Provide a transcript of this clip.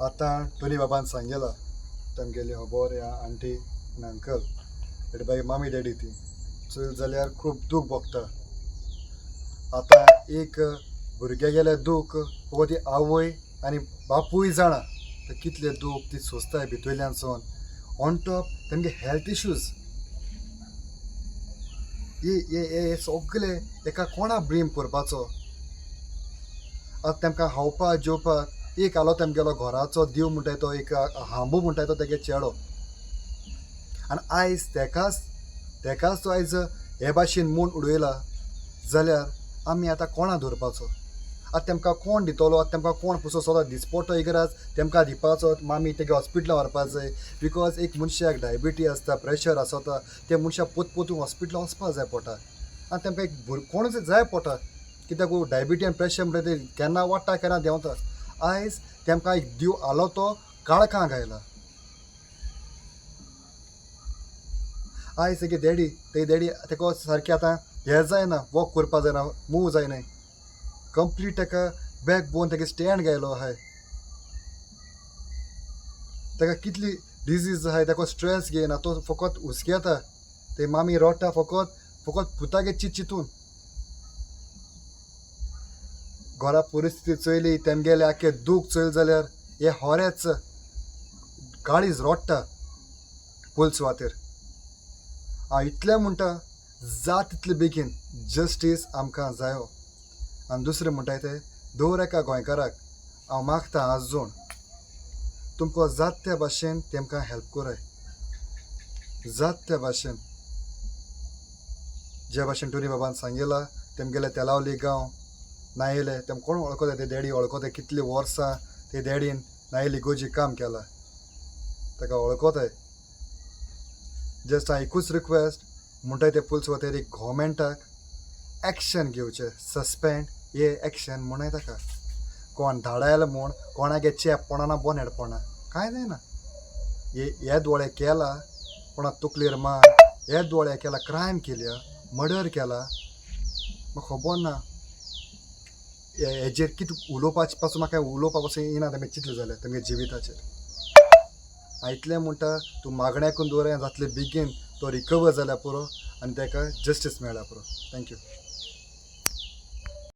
आतां टोनी बाबान सांगेलां तेमगेली होबोर या आंटी आनी अंकल एट बाय मामी डॅडी ती चोयल जाल्यार खूब दूख भोगता. आतां एक भुरगे गेले दूख हो ती आवय आनी बापूय जाणा ते कितले दूख ती सोंसताय भितरल्यान सोन. ऑन टॉप तेमगे हेल्थ इश्यूज हे सगळे एका कोणा ब्लेम करपाचो. आतां तेमकां खावपाक जेवपाक एक आलो तेमगेलो घराचो दिव म्हणटाय तो एक हांबू म्हणटाय तो तेगे चेडो. आनी आयज तेकाच तो आयज हे भाशेन म्हूण उडयला जाल्यार आमी आतां कोणा धरपाचो. आतां तेमकां कोण दितलो, आतां तेमकां कोण पसून सदां दिसपट्टो इगराज तेमकां दिवपाचो. मामी तेगे हॉस्पिटलां व्हरपा जाय बिकॉज एक मनशाक डायबिटीज आसता, प्रेशर आसता, त्या मनशाक पोतून हॉस्पिटलां वचपा जाय पडटा. आनी तेमकां एक कोणूच जाय पडटा कित्याक डायबिटीज आनी प्रेशर म्हणटा ते केन्ना वाडटा केन्ना देंवता. आयज तेमकां एक दिव आलो तो काळखांक आयला. आयज तेगे डॅडी तेका सारकें आतां हें जायना, वॉक करपा जायना, मूव जायनाय. कंप्लीट तेका बॅक बोन तेगे स्टँड घायलो आहाय. तेका कितली डिजीज आहाय, तेका स्ट्रेस घेयना, तो फकत हुस्केता. ते मामी रडटा फकत पुतागे चिंतून. घरा परिस्थिती चोयली तेमगेले आख्खे दूख चोयल जाल्यार हे होरेच काळीज रोडटा पुलीस सुवातेर. हांव इतलें म्हणटा जाता तितले बेगीन जस्टीस आमकां जायो. आनी दुसरें म्हणटाय ते दर एका गोंयकाराक हांव मागता हात जोड तुमकां जाता त्या भाशेन तेमकां हेल्प कोराय. जाता त्या भाशेन जे भाशेन टोनी बाबान सांगेलां तेमगेले तेलावली गांव नायले तेम कोण वळखता ते डॅडी वळखताय कितलीं वर्सां ते डॅडीन नायली गोजी काम केलां ताका वळखताय. जस्ट हांव एकूच रिक्वेस्ट म्हणटाय ते पुलीस सुवातेर एक गव्हर्मेंटाक एक्शन घेवचें. सस्पेंड हे एक्शन म्हणून ताका कोण धाडायल म्हूण कोणागे चॅप पडना बोन हेडपणा कांय जायना. हे दोळे केला कोणा तकलेर मार, हे दोळे केला क्रायम केल्या, मर्डर केला, म्हाका खबर ना हेजेर कितें उलोवपाचे पासून म्हाका उलोवपा पासून येना तेमी चिंतलें जाल्यार तेमगे जिविताचेर. हांव इतलें म्हणटा तूं मागण्याकून दवराय जातलें बेगीन तो रिकवर जाल्यार पुरो आनी ताका जस्टीस मेळ्ळ्या पुरो. थँक्यू.